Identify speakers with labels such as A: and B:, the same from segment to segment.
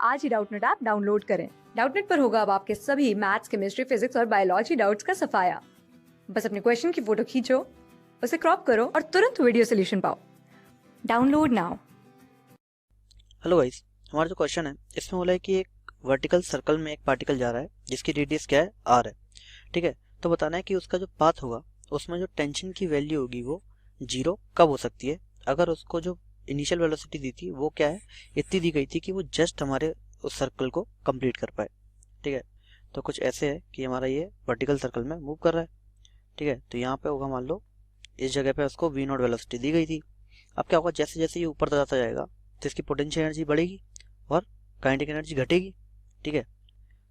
A: आज ही Doubtnut app download करें। Doubtnut पर होगा अब आपके सभी मैथ्स, केमिस्ट्री, फिजिक्स और बायोलॉजी डाउट्स का सफाया। बस अपने क्वेश्चन की फोटो खींचो, उसे क्रॉप करो और तुरंत वीडियो सोल्यूशन पाओ। Download now.
B: हेलो गाइस, हमारा जो क्वेश्चन है इसमें बोला है कि एक वर्टिकल सर्कल में एक पार्टिकल जा रहा है जिसकी रेडियस क्या है, आर है। ठीक है, तो बताना है कि उसका जो पाथ होगा उसमें जो टेंशन की वैल्यू होगी वो जीरो कब हो सकती है, अगर उसको जो इनिशियल वेलोसिटी दी थी वो क्या है, इतनी दी गई थी कि वो जस्ट हमारे उस सर्कल को कंप्लीट कर पाए। ठीक है, तो कुछ ऐसे है कि हमारा ये वर्टिकल सर्कल में मूव कर रहा है। ठीक है, तो यहाँ पे होगा, मान लो इस जगह पे उसको वी नॉट वेलोसिटी दी गई थी। अब क्या होगा, जैसे जैसे ये ऊपर जाता जाएगा तो इसकी पोटेंशियल एनर्जी बढ़ेगी और काइनेटिक एनर्जी घटेगी। ठीक है,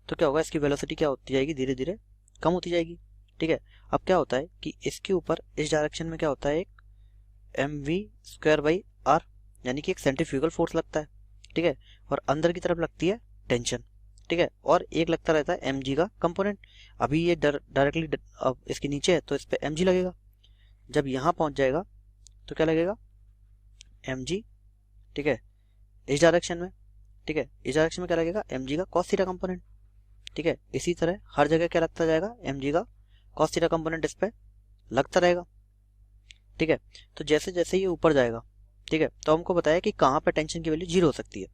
B: तो क्या होगा, इसकी वेलोसिटी क्या होती जाएगी, धीरे धीरे कम होती जाएगी। ठीक है, अब क्या होता है कि इसके ऊपर इस डायरेक्शन में क्या होता है, एक mv² यानी कि एक सेंट्रीफ्यूगल फोर्स लगता है। ठीक है, और अंदर की तरफ लगती है टेंशन। ठीक है, और एक लगता रहता है mg का कंपोनेंट। अभी ये डायरेक्टली इसके नीचे है तो इस पे mg लगेगा। जब यहाँ पहुंच जाएगा तो क्या लगेगा, mg। ठीक है, इस डायरेक्शन में। ठीक है, इस डायरेक्शन में क्या लगेगा, mg का cos थीटा कंपोनेंट। ठीक है, इसी तरह हर जगह क्या लगता जाएगा, mg का cos थीटा कंपोनेंट इस पे लगता रहेगा। ठीक है, तो जैसे जैसे ये ऊपर जाएगा, ठीक है, तो हमको बताया कि कहाँ पे टेंशन की वैल्यू जीरो हो सकती है।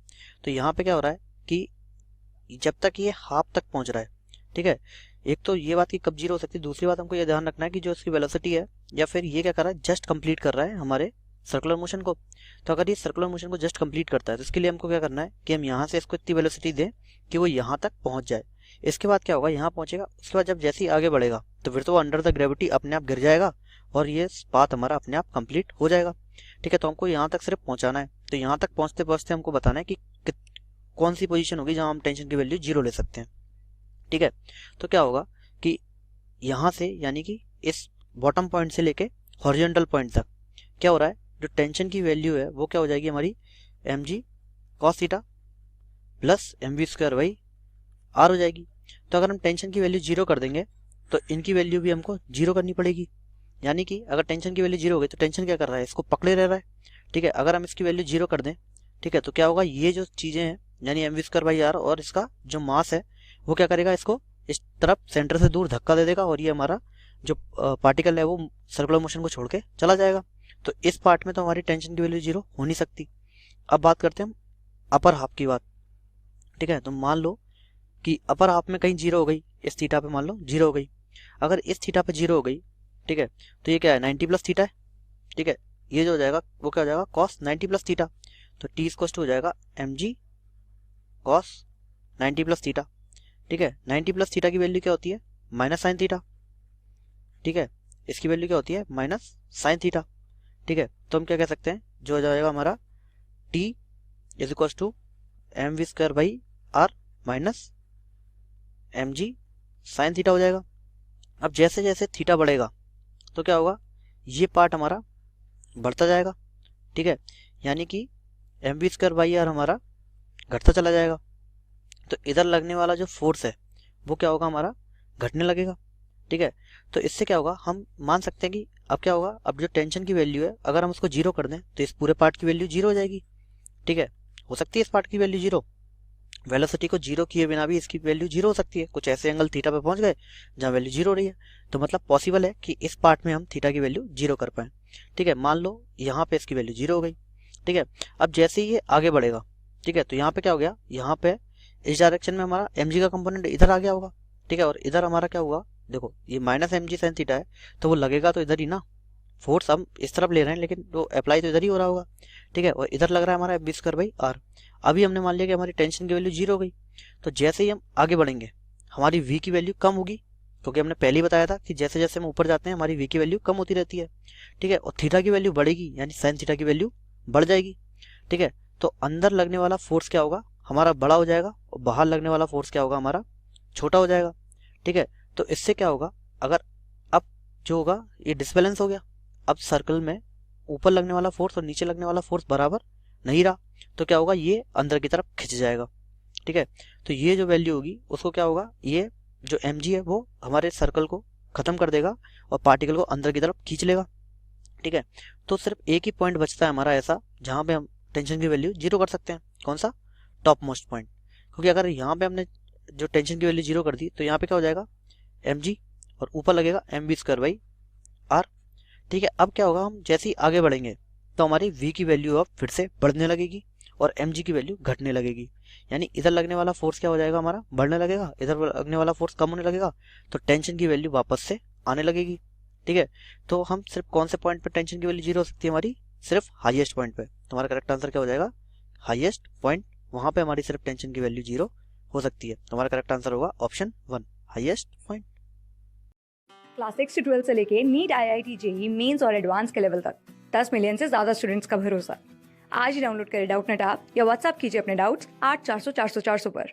B: तो यहाँ पे क्या हो रहा है कि जब तक ये हाफ तक पहुंच रहा है, ठीक है, एक तो ये बात कि कब जीरो हो सकती है, दूसरी बात हमको ये ध्यान रखना है कि जो इसकी वेलोसिटी है या फिर ये क्या कर रहा है, जस्ट कंप्लीट कर रहा है हमारे सर्कुलर मोशन को। तो अगर ये सर्कुलर मोशन को जस्ट कंप्लीट करता है तो इसके लिए हमको क्या करना है कि हम यहाँ से इसको इतनी वेलोसिटी दें कि वो यहाँ तक पहुंच जाए। इसके बाद क्या होगा, यहाँ पहुंचेगा, उसके बाद जब जैसे ही आगे बढ़ेगा तो फिर तो वो अंडर द ग्रेविटी अपने आप गिर जाएगा और ये पाथ हमारा अपने आप कंप्लीट हो जाएगा। ठीक है, तो हमको यहाँ तक सिर्फ पहुंचाना है। तो यहाँ तक पहुंचते पहुंचते हमको बताना है कि कौन सी पोजीशन होगी जहां हम टेंशन की वैल्यू जीरो ले सकते हैं। ठीक है, तो क्या होगा कि यहाँ से यानी कि इस बॉटम पॉइंट से लेके हॉरिजॉन्टल पॉइंट तक क्या हो रहा है, जो टेंशन की वैल्यू है वो क्या हो जाएगी हमारी, mg cos theta plus mv²/r हो जाएगी। तो अगर हम टेंशन की वैल्यू जीरो कर देंगे तो इनकी वैल्यू भी हमको जीरो करनी पड़ेगी। यानी कि अगर टेंशन की वैल्यू जीरो हो गई तो टेंशन क्या कर रहा है, इसको पकड़े रह रहा है। ठीक है, अगर हम इसकी वैल्यू जीरो कर दें, ठीक है, तो क्या होगा, ये जो चीजें हैं यानी mv²/r और इसका जो मास है वो क्या करेगा, इसको इस तरफ सेंटर से दूर धक्का दे देगा और ये हमारा जो पार्टिकल है वो सर्कुलर मोशन को छोड़ के चला जाएगा। तो इस पार्ट में तो हमारी टेंशन की वैल्यू जीरो हो नहीं सकती। अब बात करते हैं हम अपर हाफ की बात। ठीक है, तो मान लो कि अपर हाफ में कहीं जीरो हो गई, इस थीटा पे मान लो जीरो हो गई। अगर इस थीटा पे जीरो हो गई, ठीक है, तो ये क्या है, 90 प्लस थीटा है। ठीक है, ये जो हो जाएगा वो क्या हो जाएगा, cos 90 प्लस थीटा। तो t इक्वल्स टू हो जाएगा mg cos 90 प्लस थीटा। ठीक है, 90 प्लस थीटा की वैल्यू क्या होती है, माइनस साइन थीटा। ठीक है, इसकी वैल्यू क्या होती है, माइनस साइन थीटा। ठीक है, तो हम क्या कह सकते हैं, जो हो जाएगा हमारा t is equals to mv²/r minus mg sine theta हो जाएगा। अब जैसे जैसे थीटा बढ़ेगा तो क्या होगा, ये पार्ट हमारा बढ़ता जाएगा। ठीक है, यानी कि mv²/r हमारा घटता चला जाएगा। तो इधर लगने वाला जो फोर्स है वो क्या होगा, हमारा घटने लगेगा। ठीक है, तो इससे क्या होगा, हम मान सकते हैं कि अब क्या होगा, अब जो टेंशन की वैल्यू है अगर हम उसको जीरो कर दें तो इस पूरे पार्ट की वैल्यू जीरो हो जाएगी। ठीक है, हो सकती है इस पार्ट की वैल्यू जीरो, वेलोसिटी को जीरो किए बिना भी इसकी वैल्यू जीरो हो सकती है। कुछ ऐसे एंगल थीटा पे पहुंच गए जहां वैल्यू जीरो हो रही है, तो मतलब पॉसिबल है कि इस पार्ट में हम थीटा की वैल्यू जीरो कर पाए। ठीक है, मान लो यहाँ पे इसकी वैल्यू जीरो हो गई। ठीक है, अब जैसे ही ये आगे बढ़ेगा, ठीक है, तो यहाँ पे क्या हो गया, यहाँ पे इस डायरेक्शन में हमारा mg का कंपोनेंट इधर आ गया होगा। ठीक है, और इधर हमारा क्या हुआ, देखो ये माइनस mg साइन थीटा है तो वो लगेगा तो इधर ही ना, फोर्स हम इस तरफ ले रहे हैं लेकिन वो अप्लाई तो इधर ही हो रहा होगा। ठीक है, और इधर लग रहा है हमारा mv²/r। अभी हमने मान लिया कि हमारी टेंशन की वैल्यू जीरो हो गई। तो जैसे ही हम आगे बढ़ेंगे हमारी v की वैल्यू कम होगी, क्योंकि हमने पहले ही बताया था कि जैसे जैसे हम ऊपर जाते हैं हमारी v की वैल्यू कम होती रहती है। ठीक है, और थीटा की वैल्यू बढ़ेगी यानी साइन थीटा की वैल्यू बढ़ जाएगी। ठीक है, तो अंदर लगने वाला फोर्स क्या होगा, हमारा बड़ा हो जाएगा और बाहर लगने वाला फोर्स क्या होगा, हमारा छोटा हो जाएगा। ठीक है, तो इससे क्या होगा, अगर अब जो होगा ये डिसबैलेंस हो गया, अब सर्कल में ऊपर लगने वाला फोर्स और नीचे लगने वाला फोर्स बराबर नहीं रहा, तो क्या होगा, ये अंदर की तरफ खिंच जाएगा। ठीक है, तो ये जो वैल्यू होगी उसको क्या होगा, ये जो mg है वो हमारे सर्कल को खत्म कर देगा और पार्टिकल को अंदर की तरफ खींच लेगा। ठीक है, तो सिर्फ एक ही पॉइंट बचता है हमारा ऐसा जहां पे हम टेंशन की वैल्यू जीरो कर सकते हैं। कौन सा, टॉप मोस्ट पॉइंट। क्योंकि अगर यहाँ पे हमने जो टेंशन की वैल्यू 0 कर दी तो यहाँ पे क्या हो जाएगा mg और ऊपर लगेगा mv²/r। ठीक है, अब क्या होगा, हम जैसे ही आगे बढ़ेंगे तो हमारी v की वैल्यू अब फिर से बढ़ने लगेगी और mg की वैल्यू घटने लगेगी। यानी इधर लगने वाला फोर्स क्या हो जाएगा, हमारा बढ़ने लगेगा, इधर लगने वाला फोर्स कम होने लगेगा, तो टेंशन की वैल्यू वापस से आने लगेगी। ठीक है, तो हम सिर्फ कौन से पॉइंट पे टेंशन की वैल्यू 0 हो सकती है, हमारी सिर्फ हाईएस्ट पॉइंट पे। तो हमारा करेक्ट आंसर क्या हो जाएगा, हाईएस्ट पॉइंट, वहां पे हमारी सिर्फ टेंशन की वैल्यू 0 हो सकती है। तो हमारा करेक्ट आंसर होगा ऑप्शन 1, हाईएस्ट पॉइंट।
A: क्लास 6 से 12 से लेके नीट, IIT, JEE मेंस और एडवांस के लेवल तक 10 मिलियन से ज्यादा स्टूडेंट्स का भरोसा। आज ही डाउनलोड करें डाउटनेट ऐप या व्हाट्सएप कीजिए अपने डाउट्स 8400 400 400 पर।